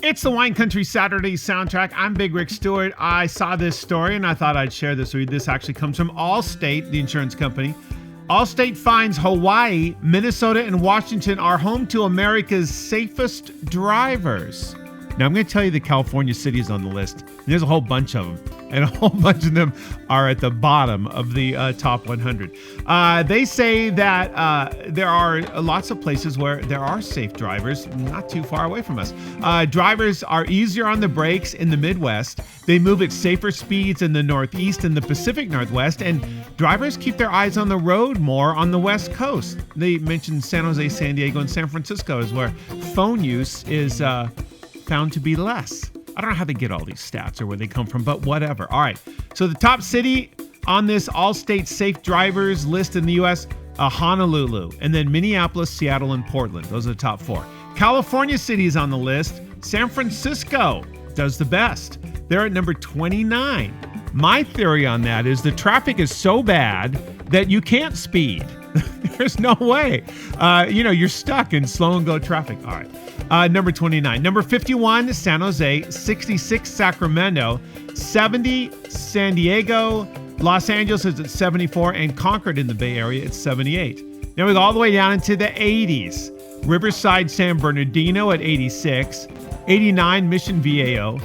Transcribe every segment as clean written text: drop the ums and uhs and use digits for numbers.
It's the Wine Country Saturday soundtrack. I'm Big Rick Stewart. I saw this story and I thought I'd share this with you. This actually comes from Allstate, the insurance company. Allstate finds Hawaii, Minnesota, and Washington are home to America's safest drivers. Now, I'm going to tell you the California cities on the list. There's a whole bunch of them, and a whole bunch of them are at the bottom of the top 100. They say that there are lots of places where there are safe drivers not too far away from us. Drivers are easier on the brakes in the Midwest. They move at safer speeds in the Northeast and the Pacific Northwest, and drivers keep their eyes on the road more on the West Coast. They mentioned San Jose, San Diego, and San Francisco is where phone use is found to be less. I don't know how they get all these stats or where they come from, but whatever. All right. So the top city on this Allstate safe drivers list in the U.S., Honolulu, and then Minneapolis, Seattle, and Portland. Those are the top four. California cities on the list. San Francisco does the best. They're at number 29. My theory on that is the traffic is so bad that you can't speed. There's no way. You're stuck in slow and go traffic. All right. Number 29. Number 51, San Jose. 66, Sacramento. 70, San Diego. Los Angeles is at 74. And Concord in the Bay Area at 78. Now we go all the way down into the 80s. Riverside, San Bernardino at 86. 89, Mission Viejo.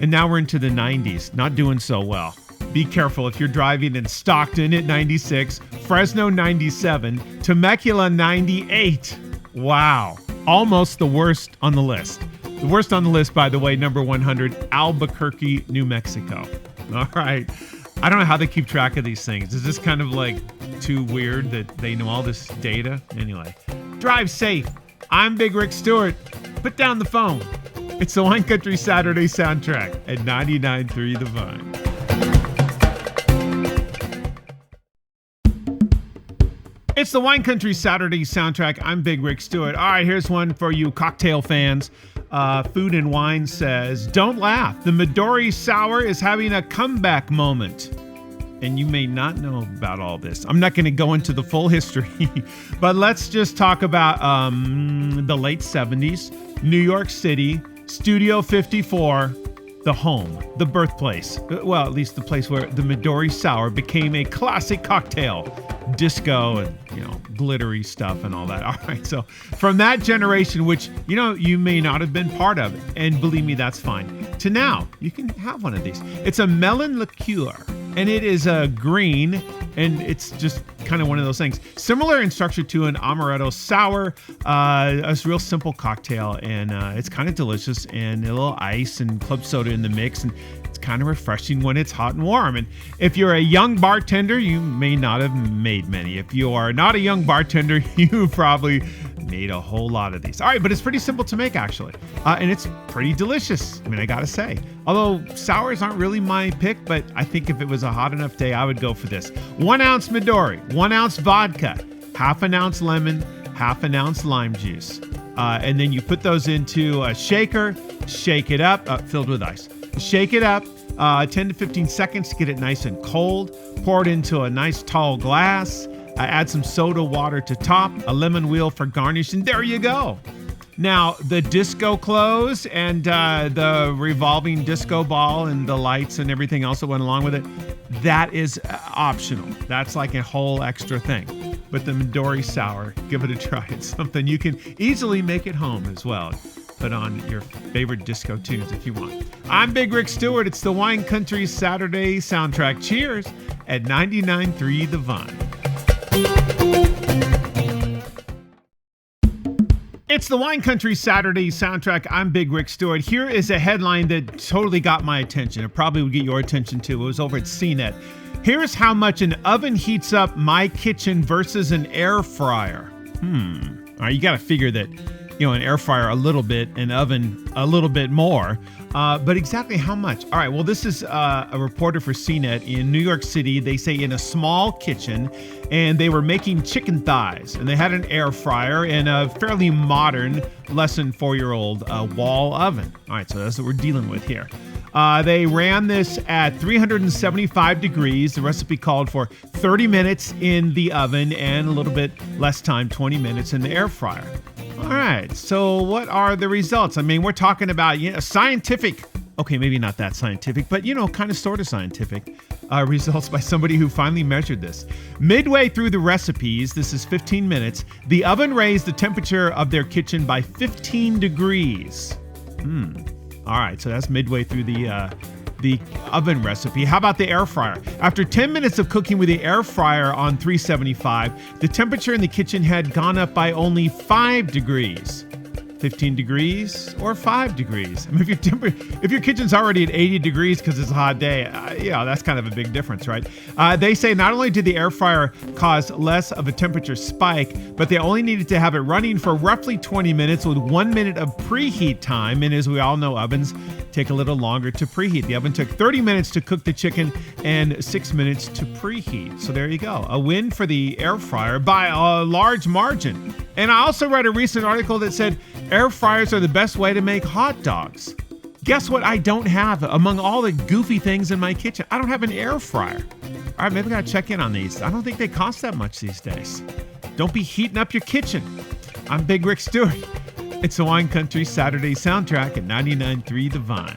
And now we're into the 90s. Not doing so well. Be careful if you're driving in Stockton at 96, Fresno 97, Temecula 98. Wow. Almost the worst on the list. The worst on the list, by the way, number 100, Albuquerque, New Mexico. All right. I don't know how they keep track of these things. Is this kind of like too weird that they know all this data? Anyway, drive safe. I'm Big Rick Stewart. Put down the phone. It's the Wine Country Saturday soundtrack at 99.3 The Vine. It's the Wine Country Saturday soundtrack. I'm Big Rick Stewart. All right, here's one for you cocktail fans. Food and Wine says, don't laugh. The Midori Sour is having a comeback moment. And you may not know about all this. I'm not going to go into the full history, but let's just talk about the late 70s, New York City, Studio 54, the home, the birthplace. Well, at least the place where the Midori Sour became a classic cocktail. Disco and, glittery stuff and all that. All right. So from that generation, which, you may not have been part of, and believe me, that's fine, to now, you can have one of these. It's a melon liqueur, and it is a green, and it's just kind of one of those things. Similar in structure to an amaretto sour, a real simple cocktail, and it's kind of delicious, and a little ice and club soda in the mix, and it's kind of refreshing when it's hot and warm. And if you're a young bartender, you may not have made many. If you are not a young bartender, you probably made a whole lot of these. All right, but it's pretty simple to make, actually. And it's pretty delicious, I gotta say. Although sours aren't really my pick, but I think if it was a hot enough day, I would go for this. 1 ounce Midori, 1 ounce vodka, half an ounce lemon, half an ounce lime juice. And then you put those into a shaker, shake it up, filled with ice. Shake it up 10 to 15 seconds to get it nice and cold. Pour it into a nice tall glass. Add some soda water to top, a lemon wheel for garnish, and there you go. Now, the disco clothes and the revolving disco ball and the lights and everything else that went along with it, that is optional. That's like a whole extra thing. But the Midori Sour, give it a try. It's something you can easily make at home as well. Put on your favorite disco tunes if you want. I'm Big Rick Stewart. It's the Wine Country Saturday soundtrack. Cheers at 99.3 The Vine. It's the Wine Country Saturday soundtrack. I'm Big Rick Stewart. Here is a headline that totally got my attention. It probably would get your attention too. It was over at CNET. Here's how much an oven heats up my kitchen versus an air fryer. All right, you got to figure that, an air fryer a little bit, an oven a little bit more. But exactly how much? All right, well, this is a reporter for CNET in New York City. They say in a small kitchen, and they were making chicken thighs, and they had an air fryer and a fairly modern, less than 4-year-old wall oven. All right, so that's what we're dealing with here. They ran this at 375 degrees. The recipe called for 30 minutes in the oven and a little bit less time, 20 minutes in the air fryer. All right. So what are the results? I mean, we're talking about scientific. Okay, maybe not that scientific, but kind of sort of scientific results by somebody who finally measured this. Midway through the recipes, this is 15 minutes, the oven raised the temperature of their kitchen by 15 degrees. All right, so that's midway through the oven recipe. How about the air fryer? After 10 minutes of cooking with the air fryer on 375, the temperature in the kitchen had gone up by only 5 degrees. 15 degrees or 5 degrees. I mean, if your kitchen's already at 80 degrees because it's a hot day, that's kind of a big difference, right? They say not only did the air fryer cause less of a temperature spike, but they only needed to have it running for roughly 20 minutes with 1 minute of preheat time. And as we all know, ovens take a little longer to preheat. The oven took 30 minutes to cook the chicken and 6 minutes to preheat. So there you go. A win for the air fryer by a large margin. And I also read a recent article that said air fryers are the best way to make hot dogs. Guess what I don't have among all the goofy things in my kitchen? I don't have an air fryer. All right, maybe I gotta check in on these. I don't think they cost that much these days. Don't be heating up your kitchen. I'm Big Rick Stewart. It's the Wine Country Saturday soundtrack at 99.3 The Vine.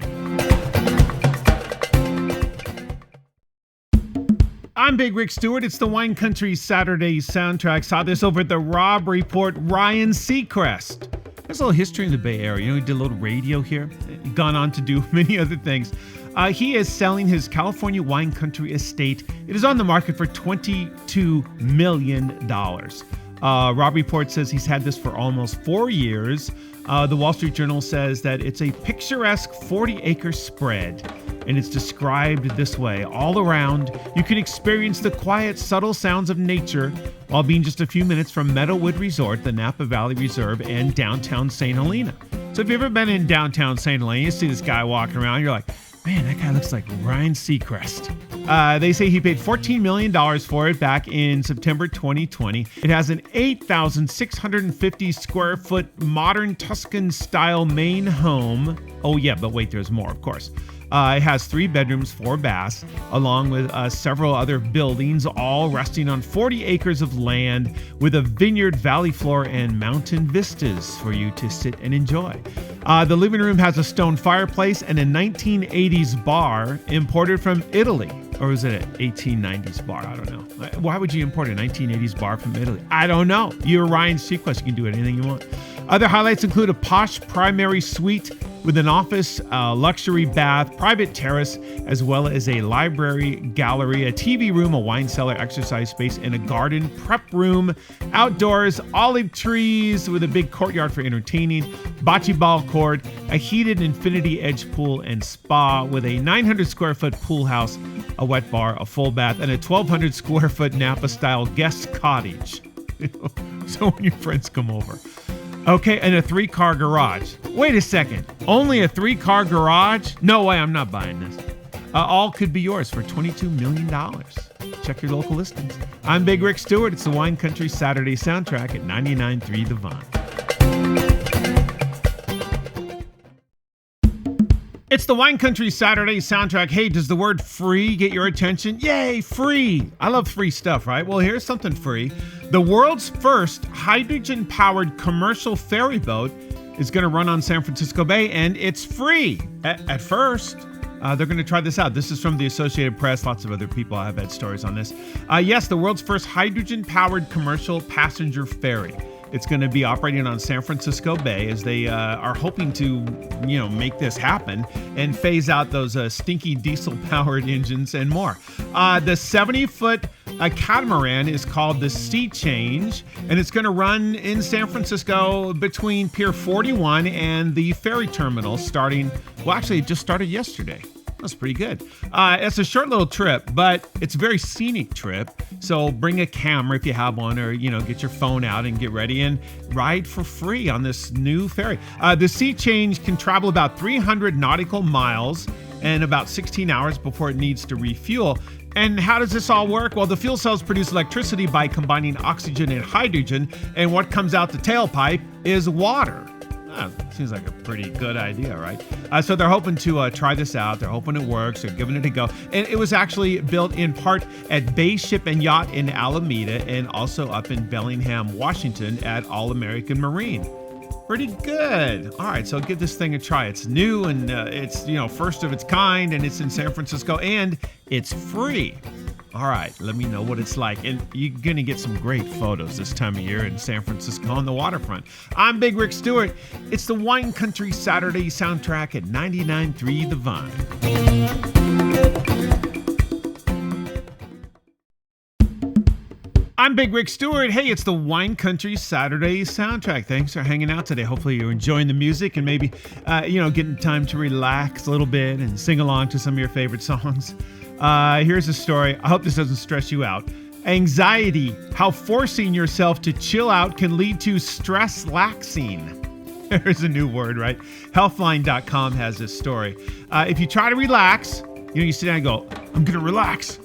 I'm Big Rick Stewart. It's the Wine Country Saturday soundtrack. Saw this over at the Rob Report. Ryan Seacrest. There's a little history in the Bay Area. He did a little radio here. Gone on to do many other things. He is selling his California wine country estate. It is on the market for $22 million. Rob Report says he's had this for almost 4 years. The Wall Street Journal says that it's a picturesque 40-acre spread. And it's described this way. All around, you can experience the quiet, subtle sounds of nature while being just a few minutes from Meadowood Resort, the Napa Valley Reserve, and downtown St. Helena. So if you've ever been in downtown St. Helena, you see this guy walking around, you're like, man, that guy looks like Ryan Seacrest. They say he paid $14 million for it back in September 2020. It has an 8,650 square foot modern Tuscan-style main home. Oh yeah, but wait, there's more, of course. It has 3 bedrooms, 4 baths, along with several other buildings, all resting on 40 acres of land with a vineyard, valley floor, and mountain vistas for you to sit and enjoy. The living room has a stone fireplace and a 1980s bar imported from Italy. Or is it an 1890s bar? I don't know. Why would you import a 1980s bar from Italy? I don't know. You're Ryan Seacrest. You can do anything you want. Other highlights include a posh primary suite with an office, luxury bath, private terrace, as well as a library, gallery, a TV room, a wine cellar, exercise space, and a garden prep room. Outdoors, olive trees with a big courtyard for entertaining, bocce ball court, a heated infinity edge pool and spa with a 900 square foot pool house, a wet bar, a full bath, and a 1,200 square foot Napa-style guest cottage. So when your friends come over. Okay, and a 3-car garage. Wait a second. Only a 3-car garage? No way, I'm not buying this. All could be yours for $22 million. Check your local listings. I'm Big Rick Stewart. It's the Wine Country Saturday soundtrack at 99.3 The Vine. It's the Wine Country Saturday soundtrack. Hey, does the word free get your attention? Yay, free. I love free stuff, right? Well, here's something free. The world's first hydrogen-powered commercial ferry boat is going to run on San Francisco Bay, and it's free at first. They're going to try this out. This is from the Associated Press. Lots of other people have had stories on this. Yes, the world's first hydrogen-powered commercial passenger ferry. It's going to be operating on San Francisco Bay as they are hoping to, make this happen and phase out those stinky diesel-powered engines and more. The 70-foot catamaran is called the Sea Change, and it's going to run in San Francisco between Pier 41 and the ferry terminal it just started yesterday. That's pretty good. It's a short little trip, but it's a very scenic trip. So bring a camera if you have one, or, get your phone out and get ready and ride for free on this new ferry. The Sea Change can travel about 300 nautical miles and about 16 hours before it needs to refuel. And how does this all work? Well, the fuel cells produce electricity by combining oxygen and hydrogen, and what comes out the tailpipe is water. Seems like a pretty good idea, right? So they're hoping to try this out. They're hoping it works. They're giving it a go. And it was actually built in part at Bay Ship and Yacht in Alameda and also up in Bellingham, Washington at All American Marine. Pretty good. All right, so give this thing a try. It's new and it's, first of its kind, and it's in San Francisco, and it's free. All right, let me know what it's like. And you're going to get some great photos this time of year in San Francisco on the waterfront. I'm Big Rick Stewart. It's the Wine Country Saturday soundtrack at 99.3 The Vine. I'm Big Rick Stewart. Hey, it's the Wine Country Saturday soundtrack. Thanks for hanging out today. Hopefully you're enjoying the music and maybe, getting time to relax a little bit and sing along to some of your favorite songs. Here's a story. I hope this doesn't stress you out. Anxiety, how forcing yourself to chill out can lead to Stresslaxing. There's a new word, right? Healthline.com has this story. If you try to relax, you sit down and go, I'm going to relax.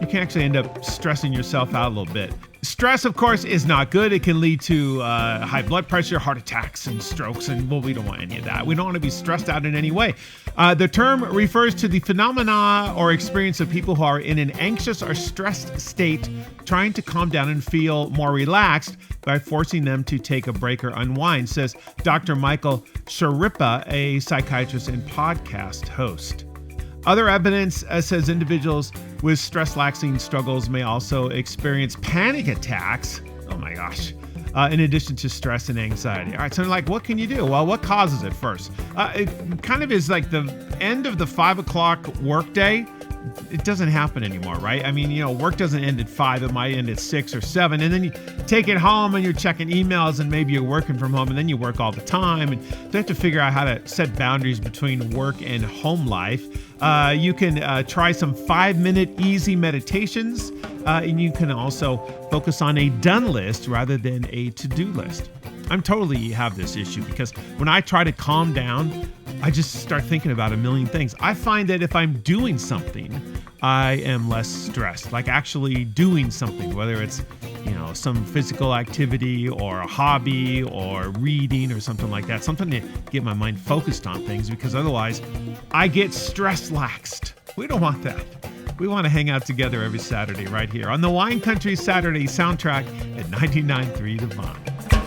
You can actually end up stressing yourself out a little bit. Stress, of course, is not good. It can lead to high blood pressure, heart attacks, and strokes, and we don't want any of that. We don't want to be stressed out in any way. The term refers to the phenomena or experience of people who are in an anxious or stressed state, trying to calm down and feel more relaxed by forcing them to take a break or unwind, says Dr. Michael Sharippa, a psychiatrist and podcast host. Other evidence says individuals with stress-laxing struggles may also experience panic attacks. Oh my gosh. In addition to stress and anxiety. All right, so what can you do? Well, what causes it first? It kind of is like the end of the 5 o'clock workday. It doesn't happen anymore, right? I mean, work doesn't end at 5. It might end at 6 or 7. And then you take it home and you're checking emails and maybe you're working from home and then you work all the time. And you have to figure out how to set boundaries between work and home life. You can try some 5-minute easy meditations. And you can also focus on a done list rather than a to-do list. I'm totally have this issue because when I try to calm down, I just start thinking about a million things. I find that if I'm doing something, I am less stressed, like actually doing something, whether it's, some physical activity or a hobby or reading or something like that, something to get my mind focused on things, because otherwise I get stress-laxed. We don't want that. We want to hang out together every Saturday right here on the Wine Country Saturday soundtrack at 99.3 The Vine.